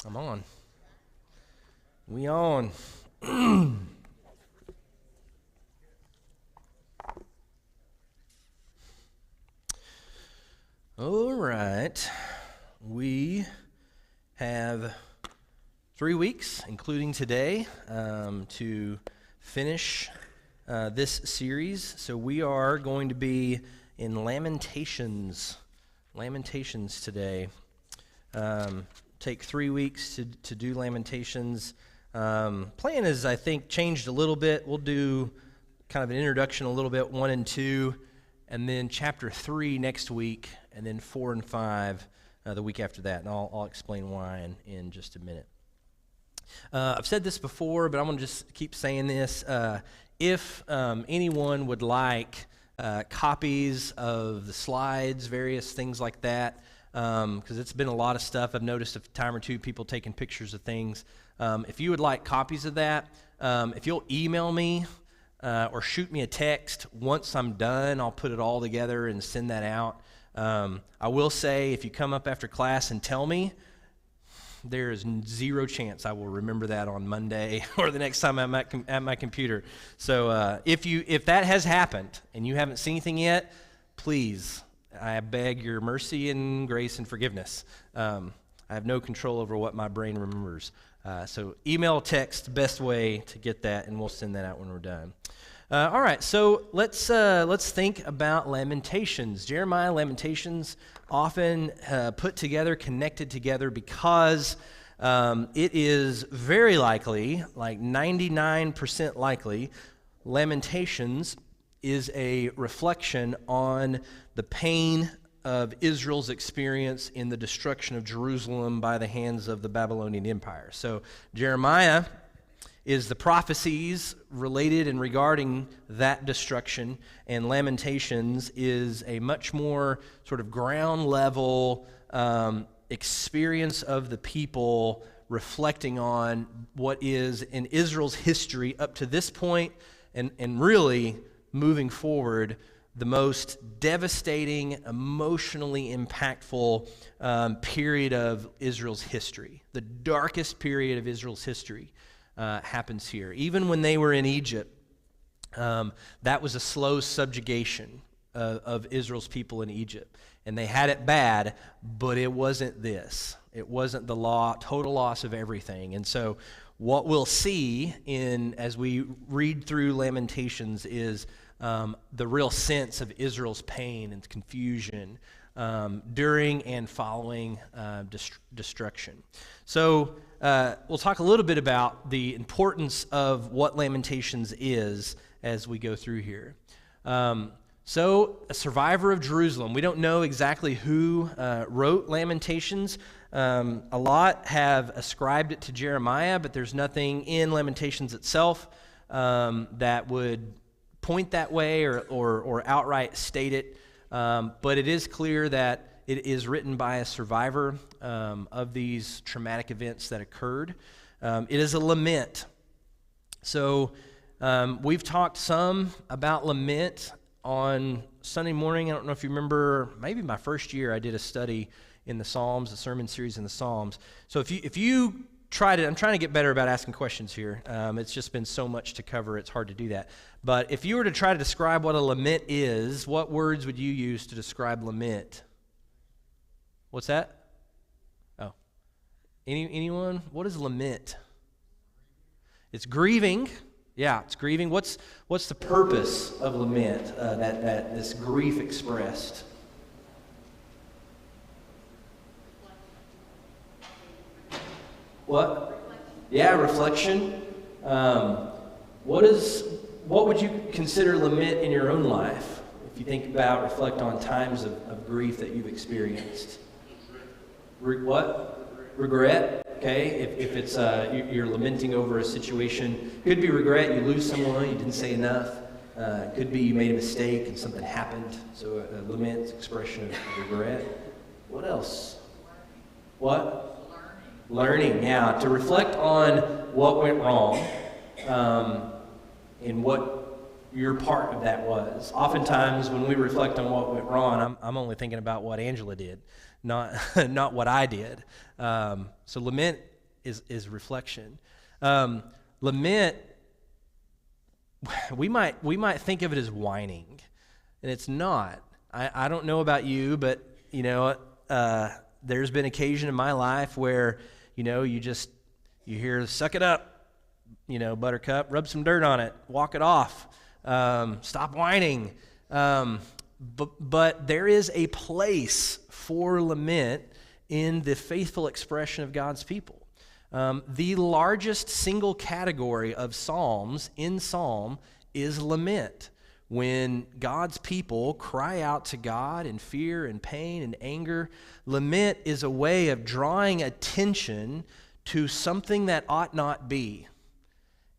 I'm on. We on. All right. We have 3 weeks, including today, to finish this series. So we are going to be in Lamentations today. Take 3 weeks to do Lamentations. Plan is, I think, changed a little bit. We'll do kind of an introduction a little bit, 1 and 2, and then chapter 3 next week, and then 4 and 5 the week after that. And I'll explain why in just a minute. I've said this before, but I'm going to just keep saying this. If anyone would like copies of the slides, various things like that, because it's been a lot of stuff. I've noticed a time or two people taking pictures of things. If you would like copies of that, if you'll email me or shoot me a text once I'm done, I'll put it all together and send that out. I will say, if you come up after class and tell me, there is zero chance I will remember that on Monday or the next time I'm at my computer. So if that has happened and you haven't seen anything yet, please, I beg your mercy and grace and forgiveness. I have no control over what my brain remembers. So email, text, best way to get that, and we'll send that out when we're done. All right, so let's think about Lamentations. Jeremiah, Lamentations, often put together, connected together, because it is very likely, like 99% likely, Lamentations is a reflection on the pain of Israel's experience in the destruction of Jerusalem by the hands of the Babylonian Empire. So Jeremiah is the prophecies related and regarding that destruction, and Lamentations is a much more sort of ground level experience of the people reflecting on what is in Israel's history up to this point, and really moving forward, the most devastating, emotionally impactful period of Israel's history. The darkest period of Israel's history happens here. Even when they were in Egypt, that was a slow subjugation of Israel's people in Egypt. And they had it bad, but it wasn't this. It wasn't the total loss of everything. And so what we'll see as we read through Lamentations is the real sense of Israel's pain and confusion during and following destruction. So we'll talk a little bit about the importance of what Lamentations is as we go through here. So a survivor of Jerusalem. We don't know exactly who wrote Lamentations. A lot have ascribed it to Jeremiah, but there's nothing in Lamentations itself that would point that way or outright state it. But it is clear that it is written by a survivor of these traumatic events that occurred. It is a lament. So we've talked some about lament on Sunday morning. I don't know if you remember, maybe my first year I did a study in the Psalms, a sermon series in the Psalms. So if you try to, I'm trying to get better about asking questions here. It's just been so much to cover, it's hard to do that. But if you were to try to describe what a lament is, what words would you use to describe lament? What's that? Oh. Anyone? What is lament? It's grieving. Yeah, it's grieving. What's the purpose of lament, that this grief expressed? What? Yeah, reflection. What would you consider lament in your own life? If you reflect on times of grief that you've experienced. What? Regret. Okay. If it's you're lamenting over a situation, could be regret. You lose someone, you didn't say enough. Could be you made a mistake and something happened. So a lament is expression of regret. What else? What? Learning, yeah, to reflect on what went wrong and what your part of that was. Oftentimes when we reflect on what went wrong, I'm only thinking about what Angela did, not what I did. So lament is reflection. Lament, we might think of it as whining, and it's not. I don't know about you, but there's been occasion in my life where you hear suck it up, buttercup, rub some dirt on it, walk it off, stop whining. But there is a place for lament in the faithful expression of God's people. The largest single category of psalms in Psalm is lament. When God's people cry out to God in fear and pain and anger, lament is a way of drawing attention to something that ought not be.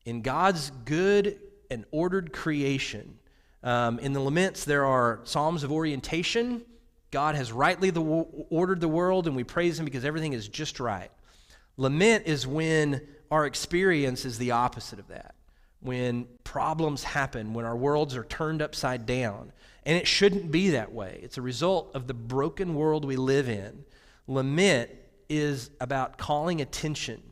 In God's good and ordered creation, in the laments, there are psalms of orientation. God has rightly ordered the world, and we praise Him because everything is just right. Lament is when our experience is the opposite of that, when problems happen, when our worlds are turned upside down. And it shouldn't be that way. It's a result of the broken world we live in. Lament is about calling attention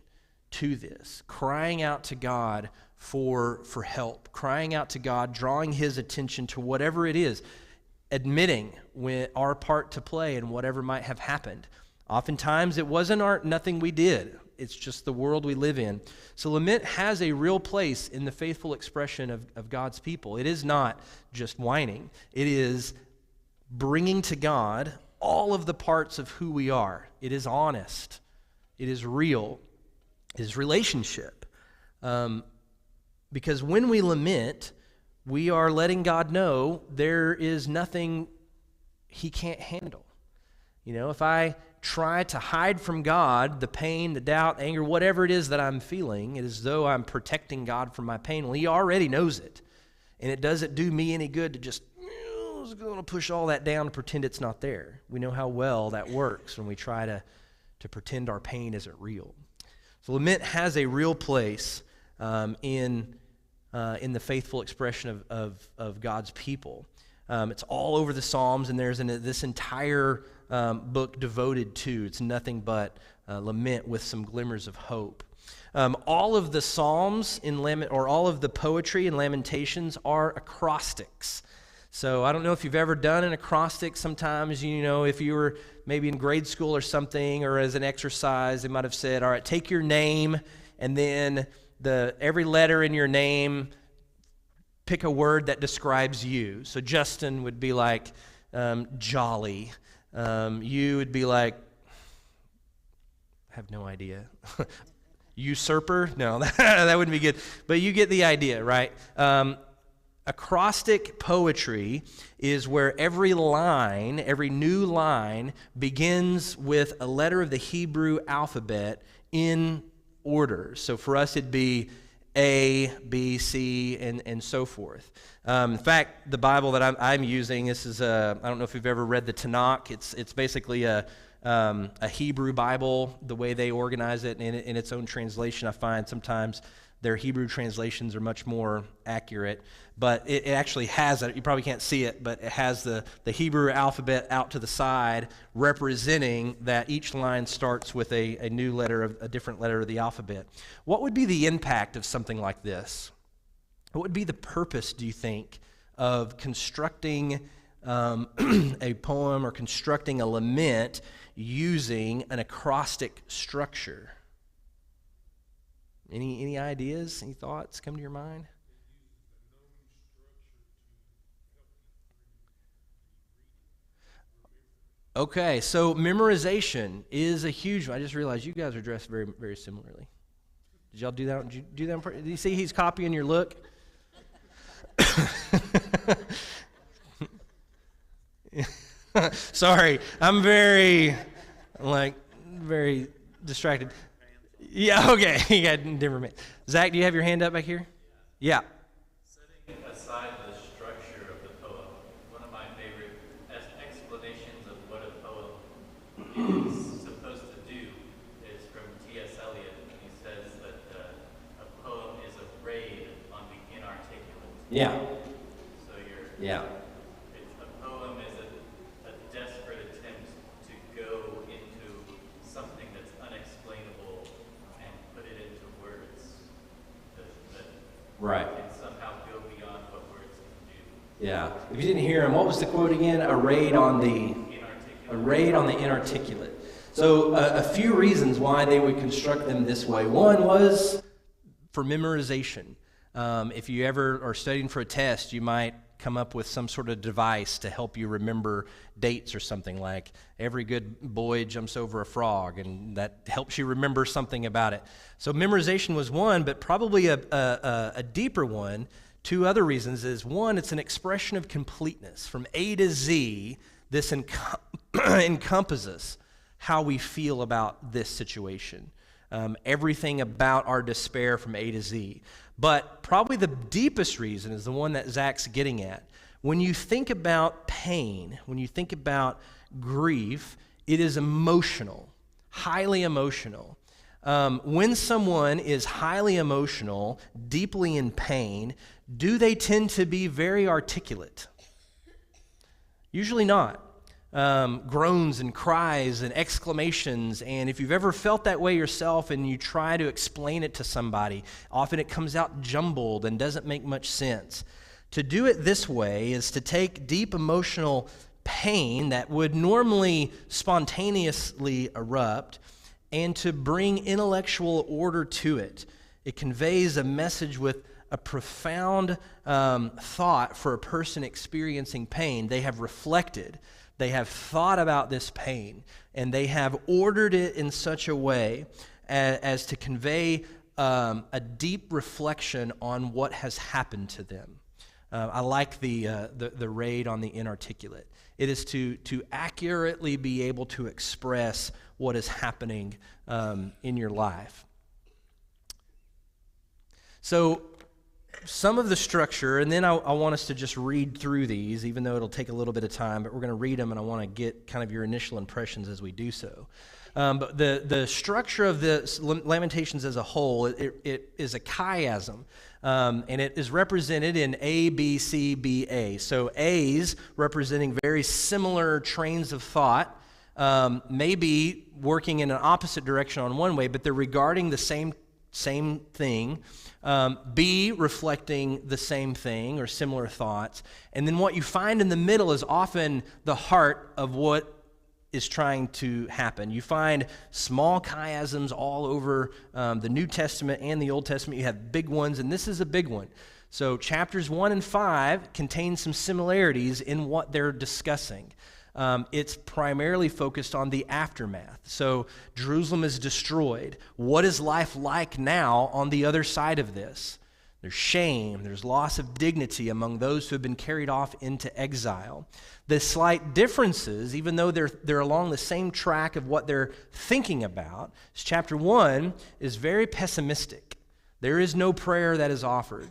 to this, crying out to God for help, crying out to God, drawing His attention to whatever it is, admitting our part to play in whatever might have happened. Oftentimes it wasn't nothing we did. It's just the world we live in. So lament has a real place in the faithful expression of God's people. It is not just whining. It is bringing to God all of the parts of who we are. It is honest. It is real. It is relationship. Because when we lament, we are letting God know there is nothing He can't handle. If I try to hide from God the pain, the doubt, anger, whatever it is that I'm feeling, it is as though I'm protecting God from my pain. Well, He already knows it. And it doesn't do me any good to just going to push all that down and pretend it's not there. We know how well that works when we try to pretend our pain isn't real. So lament has a real place in the faithful expression of God's people. It's all over the Psalms, and there's this entire book devoted to. It's nothing but lament with some glimmers of hope. All of the Psalms or all of the poetry in Lamentations are acrostics. So I don't know if you've ever done an acrostic. Sometimes, if you were maybe in grade school or something, or as an exercise, they might have said, all right, take your name, and then every letter in your name, pick a word that describes you. So Justin would be like jolly. You would be like, I have no idea. Usurper? No, that wouldn't be good. But you get the idea, right? Acrostic poetry is where every new line, begins with a letter of the Hebrew alphabet in order. So for us, it'd be A, B, C, and so forth. In fact, the Bible that I'm using, this is I don't know if you've ever read the Tanakh. It's basically a Hebrew Bible, the way they organize it in its own translation. I find sometimes their Hebrew translations are much more accurate, but it actually has it. You probably can't see it, but it has the Hebrew alphabet out to the side, representing that each line starts with a new letter, a different letter of the alphabet. What would be the impact of something like this? What would be the purpose, do you think, of constructing a poem or constructing a lament using an acrostic structure? Any ideas, any thoughts come to your mind? Okay, so memorization is a huge one. I just realized you guys are dressed very, very similarly. Did y'all do that? Did you do that? Did you see he's copying your look? Sorry, I'm very distracted. Yeah, okay. You got different. Zach, do you have your hand up back here? Yeah. Setting aside the structure of the poem, one of my favorite explanations of what a poem is supposed to do is from T.S. Eliot. He says that a poem is a raid on the inarticulate. Yeah. So Yeah. A poem is a desperate attempt to go into something that's unexplainable Right. can somehow go beyond what words can do. Yeah. If you didn't hear him, what was the quote again? Arrayed on the inarticulate. So a few reasons why they would construct them this way. One was for memorization. If you ever are studying for a test, you might come up with some sort of device to help you remember dates or something, like every good boy jumps over a frog, and that helps you remember something about it. So memorization was one, but probably a deeper one. Two other reasons is, one, it's an expression of completeness. From A to Z, this encompasses how we feel about this situation. Everything about our despair from A to Z. But probably the deepest reason is the one that Zach's getting at. When you think about pain, when you think about grief, it is emotional, highly emotional. When someone is highly emotional, deeply in pain, do they tend to be very articulate? Usually not. Groans and cries and exclamations, and if you've ever felt that way yourself and you try to explain it to somebody, often it comes out jumbled and doesn't make much sense. To do it this way is to take deep emotional pain that would normally spontaneously erupt and to bring intellectual order to it. It conveys a message with a profound thought for a person experiencing pain. They have reflected. They have thought about this pain, and they have ordered it in such a way as to convey a deep reflection on what has happened to them. I like the raid on the inarticulate. It is to accurately be able to express what is happening in your life. So some of the structure, and then I want us to just read through these, even though it'll take a little bit of time, but we're going to read them, and I want to get kind of your initial impressions as we do so. But the structure of the Lamentations as a whole, it is a chiasm, and it is represented in A, B, C, B, A. So A's representing very similar trains of thought, maybe working in an opposite direction on one way, but they're regarding the same thing. B reflecting the same thing or similar thoughts. And then what you find in the middle is often the heart of what is trying to happen. You find small chiasms all over the New Testament and the Old Testament. You have big ones, and this is a big one. So chapters 1 and 5 contain some similarities in what they're discussing. It's primarily focused on the aftermath. So Jerusalem is destroyed. What is life like now on the other side of this? There's shame. There's loss of dignity among those who have been carried off into exile. The slight differences, even though they're along the same track of what they're thinking about, is chapter 1 is very pessimistic. There is no prayer that is offered.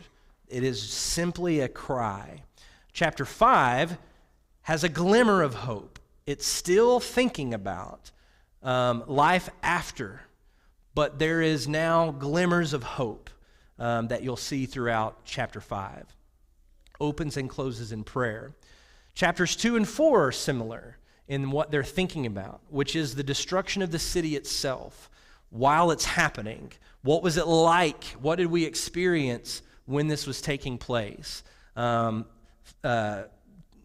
It is simply a cry. Chapter 5 has a glimmer of hope. It's still thinking about life after, but there is now glimmers of hope that you'll see throughout chapter 5. Opens and closes in prayer. Chapters 2 and 4 are similar in what they're thinking about, which is the destruction of the city itself while it's happening. What was it like? What did we experience when this was taking place?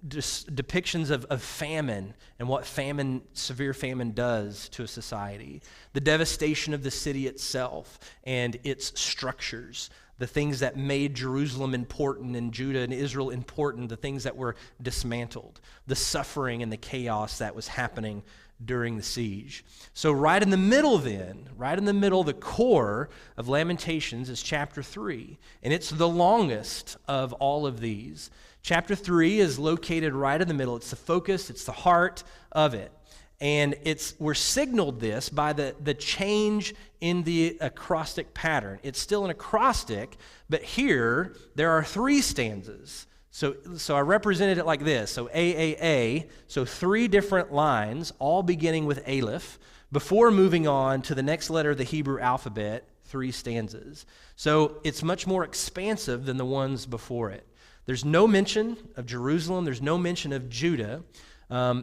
Depictions of famine and what severe famine does to a society. The devastation of the city itself and its structures. The things that made Jerusalem important and Judah and Israel important, the things that were dismantled. The suffering and the chaos that was happening during the siege. So right in the middle, the core of Lamentations is chapter 3. And it's the longest of all of these. Chapter 3 is located right in the middle. It's the focus, it's the heart of it. And we're signaled this by the change in the acrostic pattern. It's still an acrostic, but here there are 3 stanzas. So I represented it like this. So A, so 3 different lines, all beginning with Aleph, before moving on to the next letter of the Hebrew alphabet, 3 stanzas. So it's much more expansive than the ones before it. There's no mention of Jerusalem. There's no mention of Judah.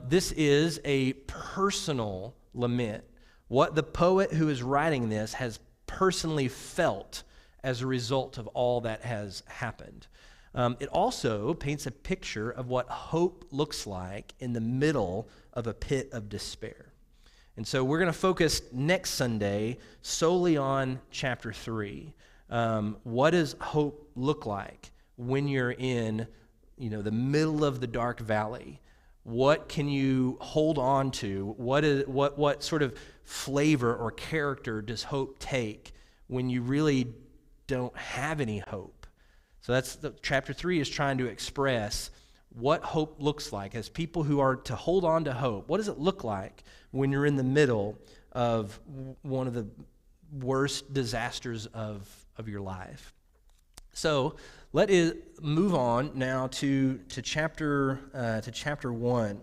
This is a personal lament. What the poet who is writing this has personally felt as a result of all that has happened. It also paints a picture of what hope looks like in the middle of a pit of despair. And so we're going to focus next Sunday solely on chapter 3. What does hope look like when you're in, the middle of the dark valley? What can you hold on to? What sort of flavor or character does hope take when you really don't have any hope? So chapter 3 is trying to express what hope looks like as people who are to hold on to hope. What does it look like when you're in the middle of one of the worst disasters of your life? So let us move on now to chapter 1.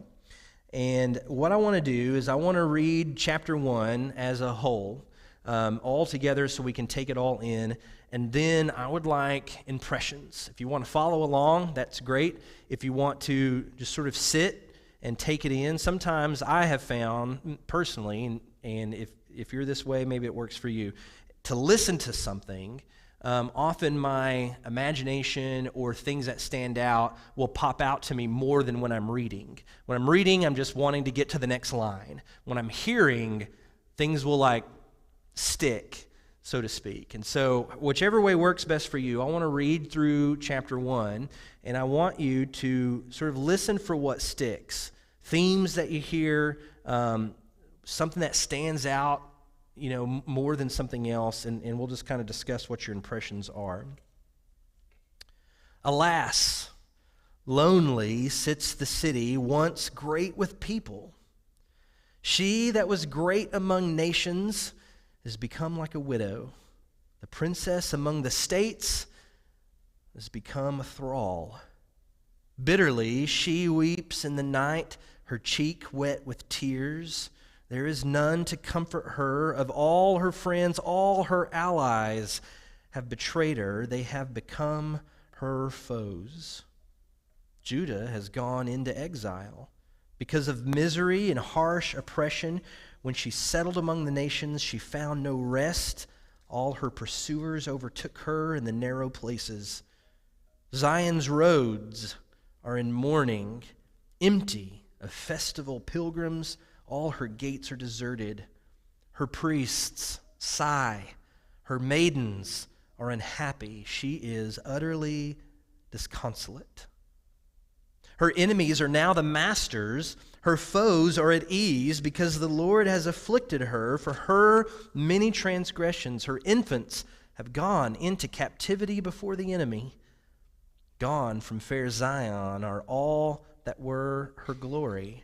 And what I want to do is I want to read chapter 1 as a whole, all together so we can take it all in. And then I would like impressions. If you want to follow along, that's great. If you want to just sort of sit and take it in, sometimes I have found personally, and if you're this way, maybe it works for you, to listen to something, often my imagination or things that stand out will pop out to me more than when I'm reading. When I'm reading, I'm just wanting to get to the next line. When I'm hearing, things will stick, so to speak. And so whichever way works best for you, I want to read through chapter 1, and I want you to sort of listen for what sticks. Themes that you hear, something that stands out, more than something else, and we'll just kind of discuss what your impressions are. Alas, lonely sits the city, once great with people. She that was great among nations has become like a widow. The princess among the states has become a thrall. Bitterly she weeps in the night, her cheek wet with tears. There is none to comfort her. Of all her friends, all her allies have betrayed her. They have become her foes. Judah has gone into exile because of misery and harsh oppression. When she settled among the nations, she found no rest. All her pursuers overtook her in the narrow places. Zion's roads are in mourning, empty of festival pilgrims. All her gates are deserted. Her priests sigh. Her maidens are unhappy. She is utterly disconsolate. Her enemies are now the masters. Her foes are at ease because the Lord has afflicted her for her many transgressions. Her infants have gone into captivity before the enemy. Gone from fair Zion are all that were her glory.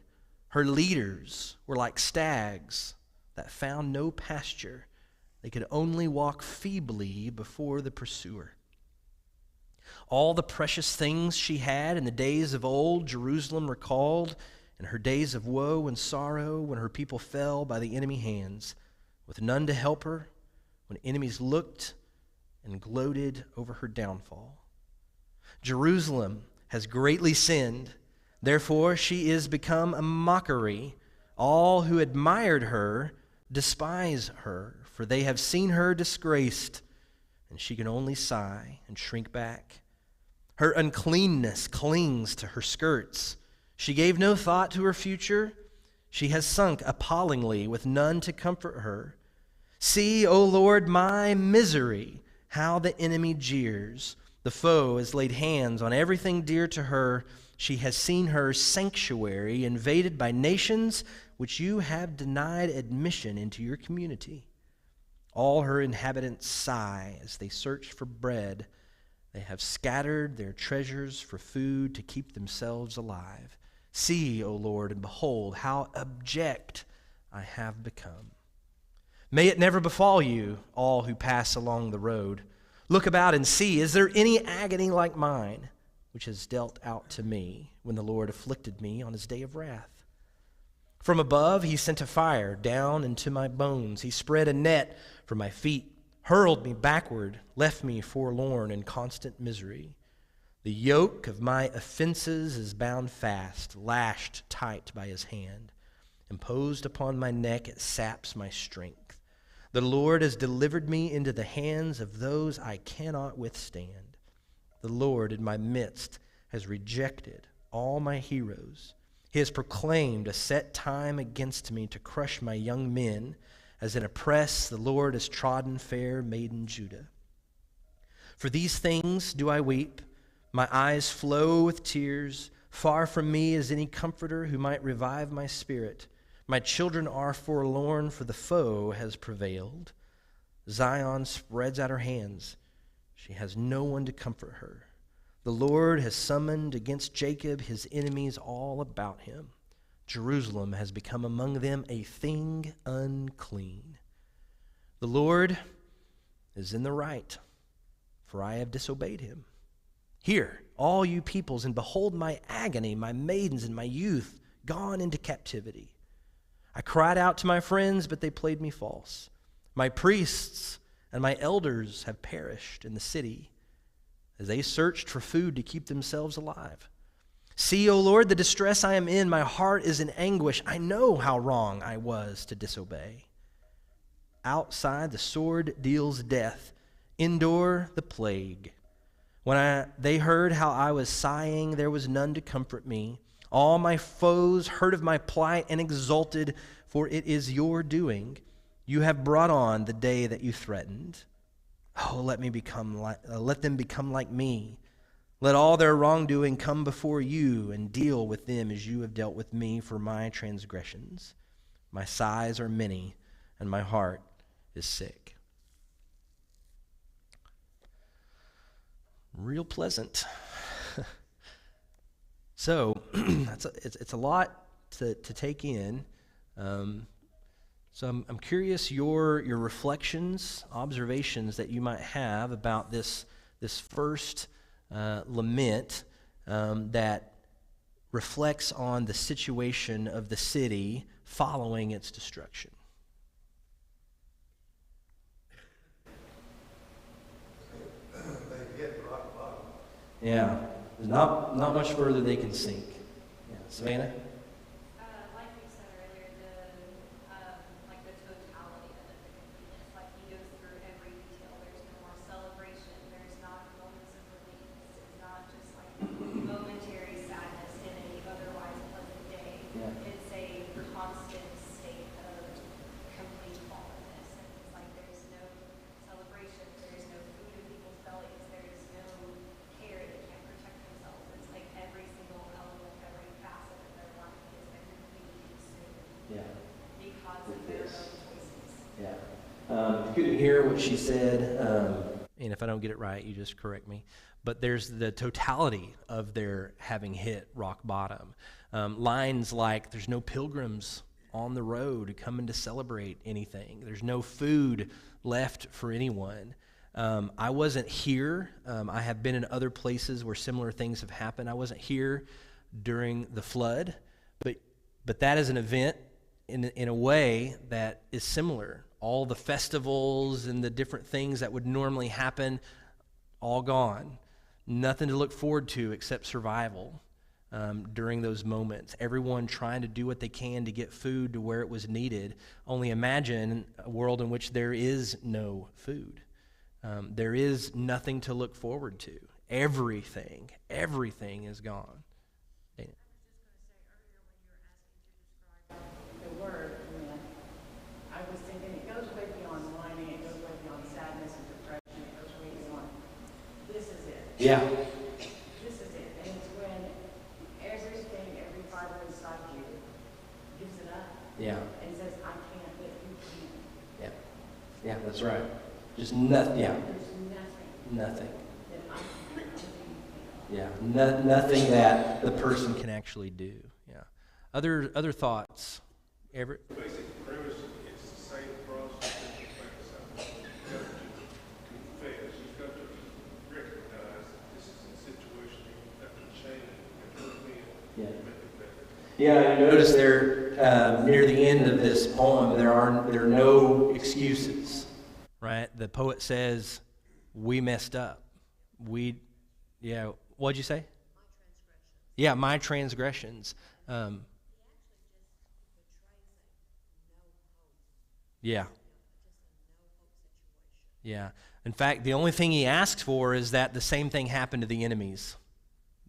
Her leaders were like stags that found no pasture. They could only walk feebly before the pursuer. All the precious things she had in the days of old, Jerusalem recalled, in her days of woe and sorrow, when her people fell by the enemy hands, with none to help her, when enemies looked and gloated over her downfall. Jerusalem has greatly sinned, therefore she is become a mockery. All who admired her despise her, for they have seen her disgraced, and she can only sigh and shrink back. Her uncleanness clings to her skirts. She gave no thought to her future. She has sunk appallingly with none to comfort her. See, O Lord, my misery, how the enemy jeers. The foe has laid hands on everything dear to her. She has seen her sanctuary invaded by nations which you have denied admission into your community. All her inhabitants sigh as they search for bread. They have scattered their treasures for food to keep themselves alive. See, O Lord, and behold how abject I have become. May it never befall you, all who pass along the road. Look about and see, is there any agony like mine, which is dealt out to me when the Lord afflicted me on his day of wrath? From above he sent a fire down into my bones. He spread a net for my feet, hurled me backward, left me forlorn in constant misery. The yoke of my offenses is bound fast, lashed tight by his hand. Imposed upon my neck, it saps my strength. The Lord has delivered me into the hands of those I cannot withstand. The Lord in my midst has rejected all my heroes. He has proclaimed a set time against me to crush my young men. As in a press, the Lord has trodden fair maiden Judah. For these things do I weep. My eyes flow with tears. Far from me is any comforter who might revive my spirit. My children are forlorn, for the foe has prevailed. Zion spreads out her hands. She has no one to comfort her. The Lord has summoned against Jacob his enemies all about him. Jerusalem has become among them a thing unclean. The Lord is in the right, for I have disobeyed him. Hear, all you peoples, and behold my agony, my maidens and my youth gone into captivity. I cried out to my friends, but they played me false. My priests and my elders have perished in the city as they searched for food to keep themselves alive. See, O Lord, the distress I am in. My heart is in anguish. I know how wrong I was to disobey. Outside, the sword deals death. Indoor, the plague. When they heard how I was sighing, there was none to comfort me. All my foes heard of my plight and exulted, for it is your doing. You have brought on the day that you threatened. Oh, let them become like me. Let all their wrongdoing come before you, and deal with them as you have dealt with me for my transgressions. My sighs are many, and my heart is sick. Real pleasant. So it's a lot to take in. So I'm curious your reflections, observations that you might have about this first lament that reflects on the situation of the city following its destruction. They hit rock bottom. Yeah, there's not much further they can sink. Yeah. Savannah? Like we said earlier, the totality of it, the completeness. Like he goes through every detail. There's no more celebration. There's not moments of relief. It's not just like momentary sadness in a otherwise pleasant day. Yeah. It's a constant state of complete fallenness. And it's like there's no celebration. There's no food in people's bellies. There's no care. They can't protect themselves. It's like every single element, every facet of their life has been completely consumed Yeah. because of their own choices. Yeah. Couldn't hear what she said, and if I don't get it right, you just correct me. But there's the totality of their having hit rock bottom. Lines like, there's no pilgrims on the road coming to celebrate anything. There's no food left for anyone. I wasn't here. I have been in other places where similar things have happened. I wasn't here during the flood, but that is an event in a way that is similar. All the festivals and the different things that would normally happen, all gone. Nothing to look forward to except survival during those moments. Everyone trying to do what they can to get food to where it was needed. Only imagine a world in which there is no food. There is nothing to look forward to. Everything is gone. The word, I was thinking it goes way beyond whining, it goes way beyond sadness and depression, it goes way beyond, this is it. Yeah. This is it. And it's when everything, every fiber inside you gives it up Yeah. and says, I can't, but you can. Yeah. Yeah, that's right. Just nothing. Yeah. There's nothing Nothing. that I can do. Yeah. Nothing that the person can actually do. Yeah. Other thoughts. Basic premise is the same process that you face. You've got to confess, you've got to recognize that this is a situation that you have to change and repent Yeah. and make it better. Yeah, you notice there near the end of this poem, there are no excuses, right? The poet says, "We messed up. What'd you say? My transgressions. Yeah, Yeah. In fact, the only thing he asks for is that the same thing happened to the enemies.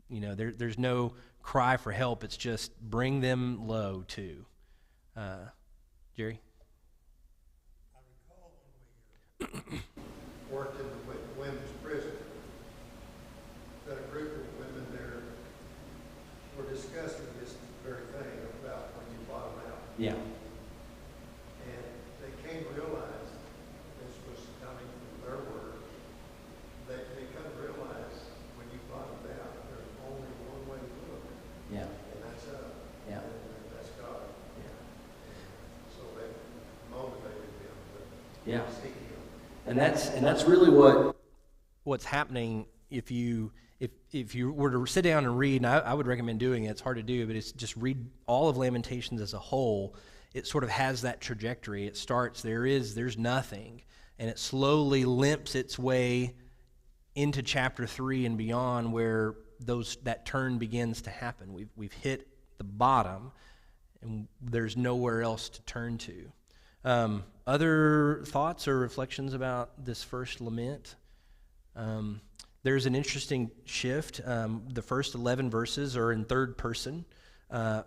You know, there's no cry for help. It's just bring them low too. Jerry? I recall when we worked in the women's prison, that a group of women there were discussing this very thing about when you bottom out. Yeah. And they came to realize, this was coming from their word, they come to realize when you bottom out, there's only one way to look, Yeah. and that's up. Yeah. And that's God. Yeah. So they motivated them to Yeah. seek Him. And that's really what's happening if you were to sit down and read, and I would recommend doing it. It's hard to do, but it's just read all of Lamentations as a whole. It sort of has that trajectory. It starts, there's nothing, and it slowly limps its way into chapter 3 and beyond, where that turn begins to happen. We've hit the bottom, and there's nowhere else to turn to. Other thoughts or reflections about this first lament? There's an interesting shift. The first 11 verses are in third person,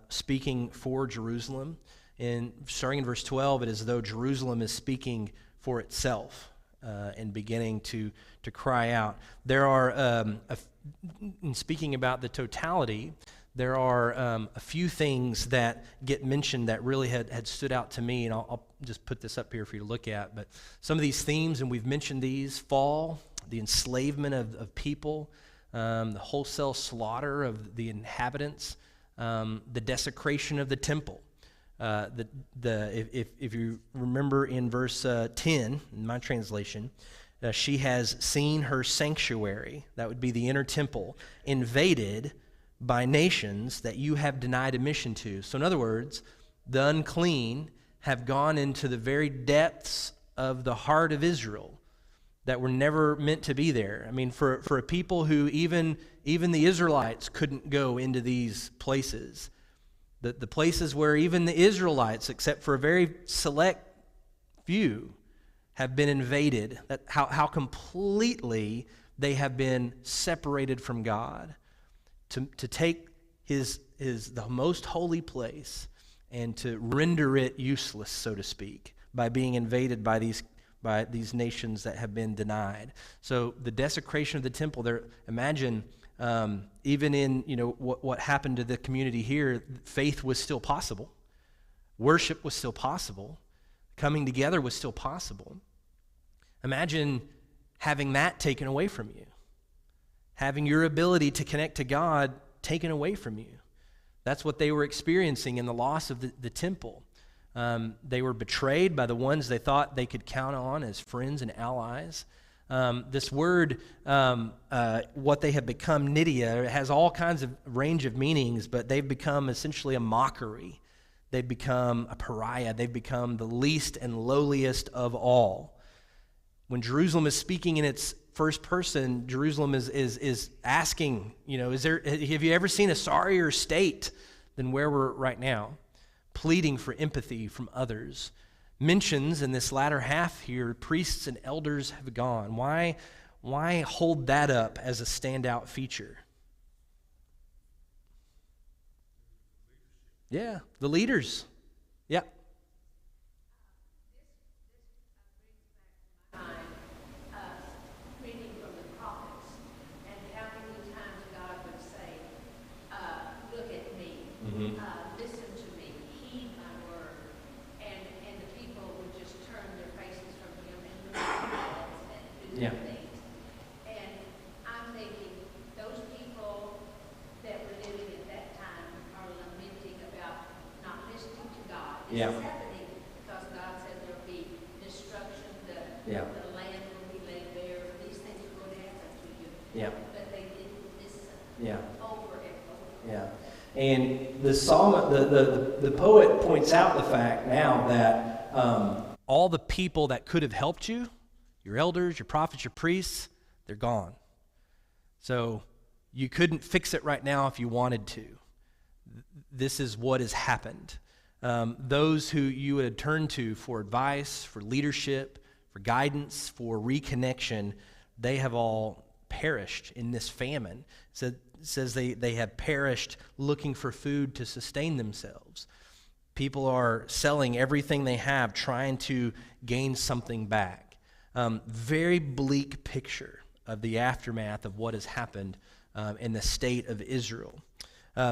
speaking for Jerusalem. And starting in verse 12, it is as though Jerusalem is speaking for itself and beginning to cry out. There are, in speaking about the totality, there are a few things that get mentioned that really had stood out to me, and I'll just put this up here for you to look at. But some of these themes, and we've mentioned these: fall, the enslavement of people, the wholesale slaughter of the inhabitants, the desecration of the temple. If you remember in verse 10, in my translation, she has seen her sanctuary, that would be the inner temple, invaded by nations that you have denied admission to. So in other words, the unclean have gone into the very depths of the heart of Israel that were never meant to be there. I mean, for a people who even the Israelites couldn't go into these places, the places where even the Israelites, except for a very select few, have been invaded, how completely they have been separated from God. To take the most holy place and to render it useless, so to speak, by being invaded by these nations that have been denied. So the desecration of the temple, there, imagine even in what happened to the community here, faith was still possible, worship was still possible, coming together was still possible. Imagine having that taken away from you, having your ability to connect to God taken away from you. That's what they were experiencing in the loss of the temple. They were betrayed by the ones they thought they could count on as friends and allies. This word, what they have become, Nydia, it has all kinds of range of meanings, but they've become essentially a mockery. They've become a pariah. They've become the least and lowliest of all. When Jerusalem is speaking in its first person, Jerusalem is asking, have you ever seen a sorrier state than where we're right now? Pleading for empathy from others. Mentions in this latter half here, priests and elders have gone. Why hold that up as a standout feature? Yeah, the leaders. Yeah. Reading from the prophets and how many times God would say, look at me, listen to me, heed my word, and the people would just turn their faces from him and look at themselves and do their things. And I'm thinking those people that were living at that time are lamenting about not listening to God. This is happening because God said there'll be destruction, the land will be laid bare, these things are going to happen to you. Yeah. But they didn't listen. Yeah. Over and over. Yeah. And the psalm, the poet points out the fact now that all the people that could have helped you, your elders, your prophets, your priests, they're gone. So you couldn't fix it right now if you wanted to. This is what has happened. Those who you had turned to for advice, for leadership, for guidance, for reconnection, they have all perished in this famine. So it says they have perished looking for food to sustain themselves. People are selling everything they have, trying to gain something back. Very bleak picture of the aftermath of what has happened in the state of Israel.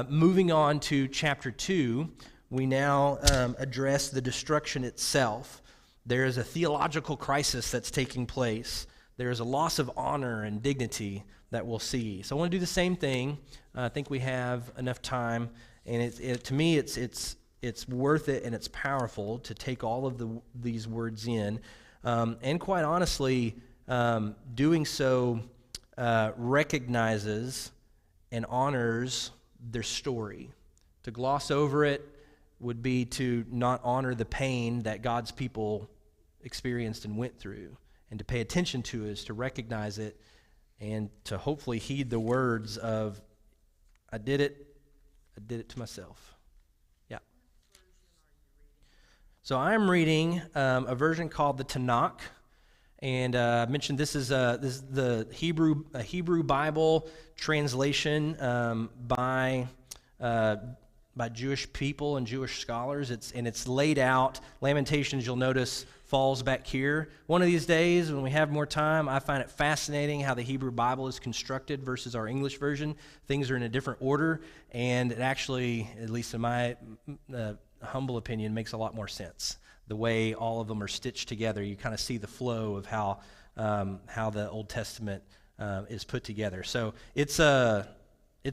Moving on to chapter 2, we now address the destruction itself. There is a theological crisis that's taking place. There is a loss of honor and dignity that we'll see. So I want to do the same thing. I think we have enough time, and to me, it's worth it and it's powerful to take all of these words in. And quite honestly, doing so recognizes and honors their story. To gloss over it would be to not honor the pain that God's people experienced and went through. And to pay attention to is to recognize it and to hopefully heed the words of, I did it to myself. Yeah. So I'm reading a version called the Tanakh. And I mentioned this is the Hebrew Bible translation by Jewish people and Jewish scholars. It's laid out. Lamentations, you'll notice, falls back here. One of these days, when we have more time, I find it fascinating how the Hebrew Bible is constructed versus our English version. Things are in a different order, and it actually, at least in my humble opinion, makes a lot more sense. The way all of them are stitched together, you kind of see the flow of how the Old Testament is put together. So it's a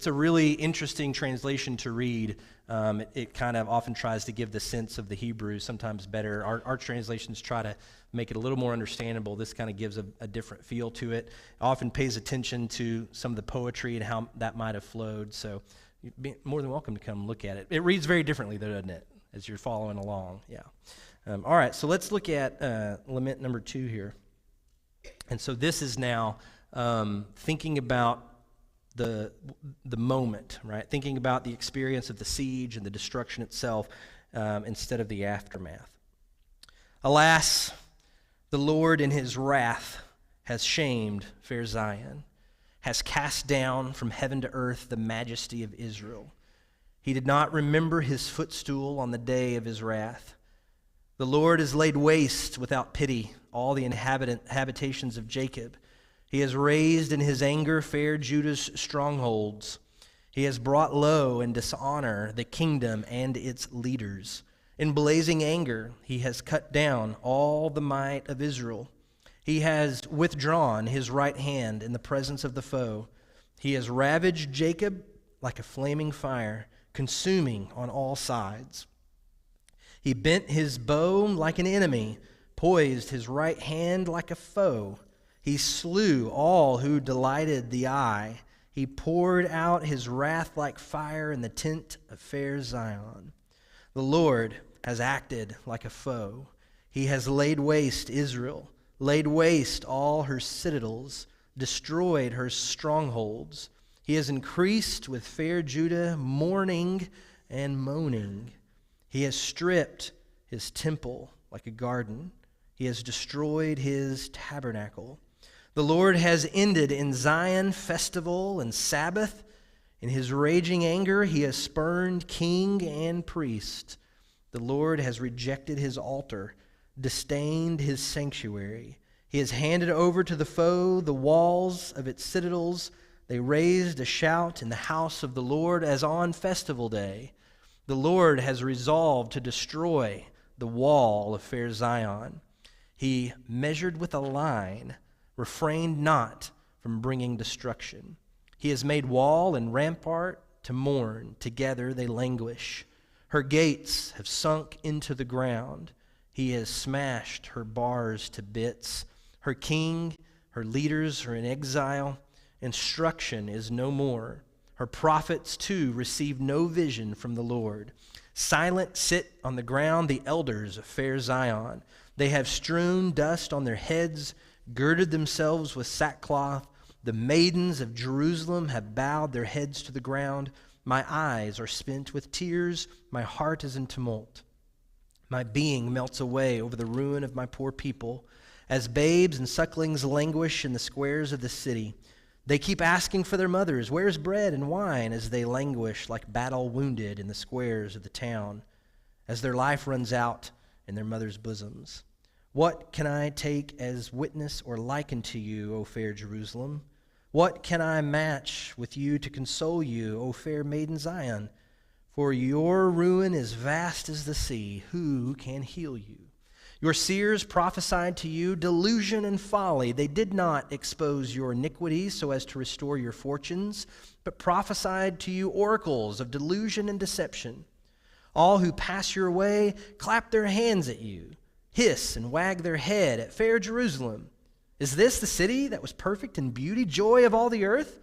really interesting translation to read. It kind of often tries to give the sense of the Hebrew, sometimes better. Our translations try to make it a little more understandable. This kind of gives a different feel to it. It often pays attention to some of the poetry and how that might have flowed. So you'd be more than welcome to come look at it. It reads very differently, though, doesn't it, as you're following along? Yeah. All right, so let's look at lament number 2 here. And so this is now thinking about the moment, right? Thinking about the experience of the siege and the destruction itself instead of the aftermath. Alas, the Lord in his wrath has shamed fair Zion, has cast down from heaven to earth the majesty of Israel. He did not remember his footstool on the day of his wrath. The Lord has laid waste without pity all the habitations of Jacob. He has raised in his anger fair Judah's strongholds. He has brought low in dishonor the kingdom and its leaders. In blazing anger, he has cut down all the might of Israel. He has withdrawn his right hand in the presence of the foe. He has ravaged Jacob like a flaming fire, consuming on all sides. He bent his bow like an enemy, poised his right hand like a foe. He slew all who delighted the eye. He poured out his wrath like fire in the tent of fair Zion. The Lord has acted like a foe. He has laid waste Israel, laid waste all her citadels, destroyed her strongholds. He has increased with fair Judah mourning and moaning. He has stripped his temple like a garden. He has destroyed his tabernacle. The Lord has ended in Zion festival and Sabbath. In his raging anger, he has spurned king and priest. The Lord has rejected his altar, disdained his sanctuary. He has handed over to the foe the walls of its citadels. They raised a shout in the house of the Lord as on festival day. The Lord has resolved to destroy the wall of fair Zion. He measured with a line, refrained not from bringing destruction. He has made wall and rampart to mourn. Together they languish. Her gates have sunk into the ground. He has smashed her bars to bits. Her king, her leaders are in exile. Instruction is no more. Her prophets, too, receive no vision from the Lord. Silent sit on the ground the elders of fair Zion. They have strewn dust on their heads, girded themselves with sackcloth. The maidens of Jerusalem have bowed their heads to the ground. My eyes are spent with tears. My heart is in tumult. My being melts away over the ruin of my poor people. as babes and sucklings languish in the squares of the city. They keep asking for their mothers, where's bread and wine, as they languish like battle wounded in the squares of the town, as their life runs out in their mothers' bosoms. What can I take as witness or liken to you, O fair Jerusalem? What can I match with you to console you, O fair maiden Zion? For your ruin is vast as the sea. Who can heal you? Your seers prophesied to you delusion and folly. They did not expose your iniquities so as to restore your fortunes, but prophesied to you oracles of delusion and deception. All who pass your way clap their hands at you, hiss and wag their head at fair Jerusalem. Is this the city that was perfect in beauty, joy of all the earth?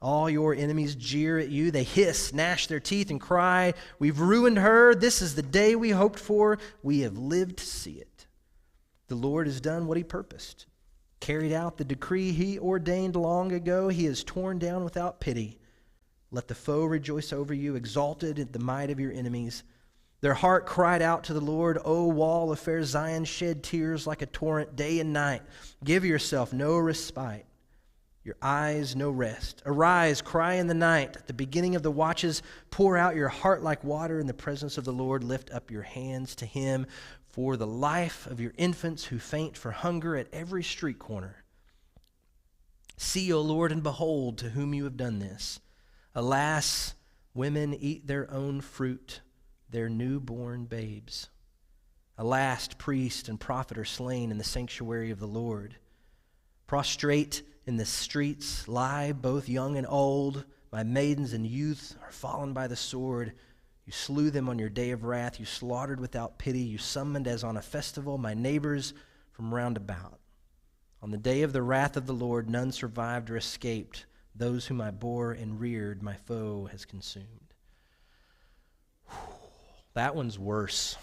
All your enemies jeer at you. They hiss, gnash their teeth, and cry, we've ruined her. This is the day we hoped for. We have lived to see it. The Lord has done what he purposed, carried out the decree he ordained long ago. He is torn down without pity. Let the foe rejoice over you, exalted at the might of your enemies. Their heart cried out to the Lord, O wall of fair Zion, shed tears like a torrent day and night. Give yourself no respite, your eyes no rest. Arise, cry in the night. At the beginning of the watches, pour out your heart like water in the presence of the Lord. Lift up your hands to him for the life of your infants who faint for hunger at every street corner. See, O Lord, and behold to whom you have done this. Alas, women eat their own fruit, their newborn babes. Alas, priest and prophet are slain in the sanctuary of the Lord. Prostrate in the streets lie both young and old. My maidens and youths are fallen by the sword. You slew them on your day of wrath. You slaughtered without pity. You summoned as on a festival my neighbors from round about. On the day of the wrath of the Lord, none survived or escaped. Those whom I bore and reared, my foe has consumed. That one's worse.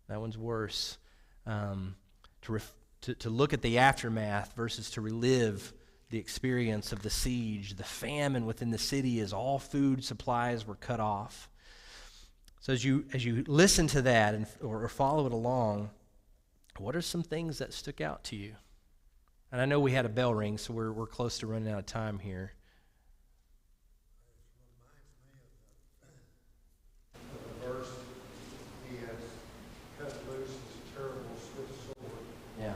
That one's worse. To look at the aftermath versus to relive the experience of the siege, the famine within the city as all food supplies were cut off. So as you listen to that or follow it along, what are some things that stuck out to you? And I know we had a bell ring, so we're close to running out of time here. The verse, he has cut loose his terrible swift sword. Yeah.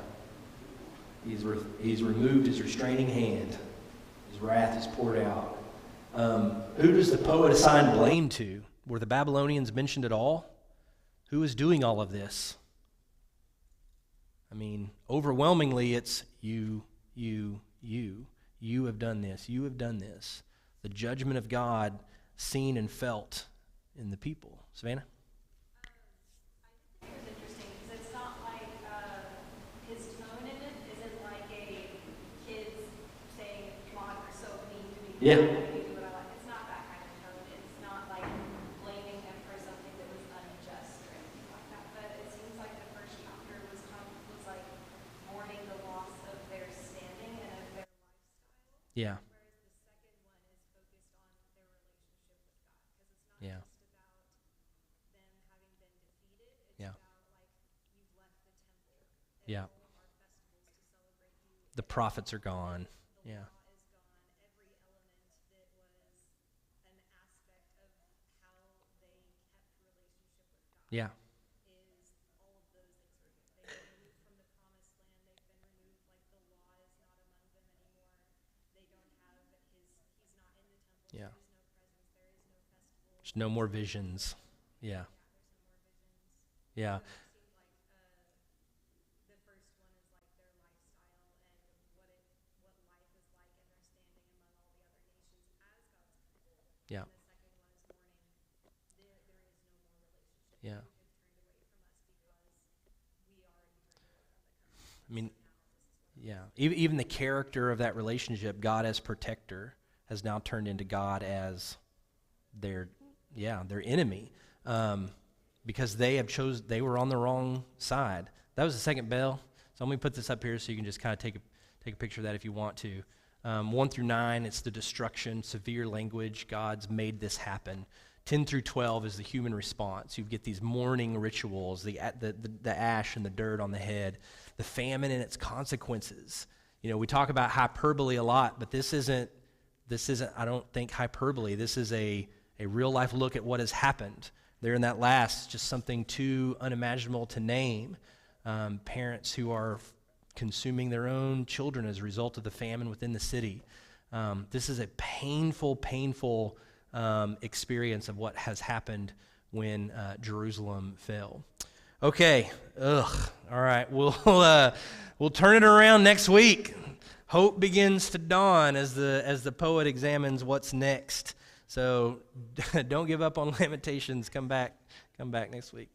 He's removed his restraining hand. His wrath is poured out. Who does the poet assign blame to? Were the Babylonians mentioned at all? Who is doing all of this? I mean, overwhelmingly, it's you. You have done this. You have done this. The judgment of God seen and felt in the people. Savannah? I think it was interesting because it's not like his tone in it isn't like a kid's saying, "Come on, we're so mean to me." Yeah. Do what I like. It's not that kind of tone. It's not like blaming him for something that was unjust or anything like that. But it seems like the first chapter was like mourning the loss of their standing and of their lifestyle. Yeah. Whereas the second one is focused on their relationship with God, because it's not Yeah. just about them having been defeated. It's Yeah. about like you've left the temple and Yeah. all of our festivals to celebrate you. The prophets are gone. The Yeah. law is gone. Every element that was an aspect of how they kept relationship with God. Yeah. Is all of those things are they've been removed from the promised land. They've been removed, like the law is not among them anymore. They don't have he's not in the temple. Yeah. There is no presence. There is no festival. There's no more visions. Yeah. Yeah, there's no more visions. Yeah. So it seemed like the first one is like their lifestyle and what life is like and their standing among all the other nations as God's people. Yeah. And the second one is mourning. There is no more relationship. Yeah. You have turned away from us because we are eternally overcome. I mean, yeah. Even the character of that relationship, God as protector, has now turned into God as their enemy, because they were on the wrong side. That was the second bell. So let me put this up here so you can just kind of take a picture of that if you want to. 1 through 9, it's the destruction, severe language. God's made this happen. 10 through 12 is the human response. You get these mourning rituals, the ash and the dirt on the head. the famine and its consequences. You know, we talk about hyperbole a lot, but this isn't, I don't think, hyperbole. This is a real-life look at what has happened. There in that last, just something too unimaginable to name. Parents who are consuming their own children as a result of the famine within the city. This is a painful experience of what has happened when Jerusalem fell. Okay, all right, we'll turn it around next week. Hope begins to dawn as the poet examines what's next. So don't give up on Lamentations. Come back next week.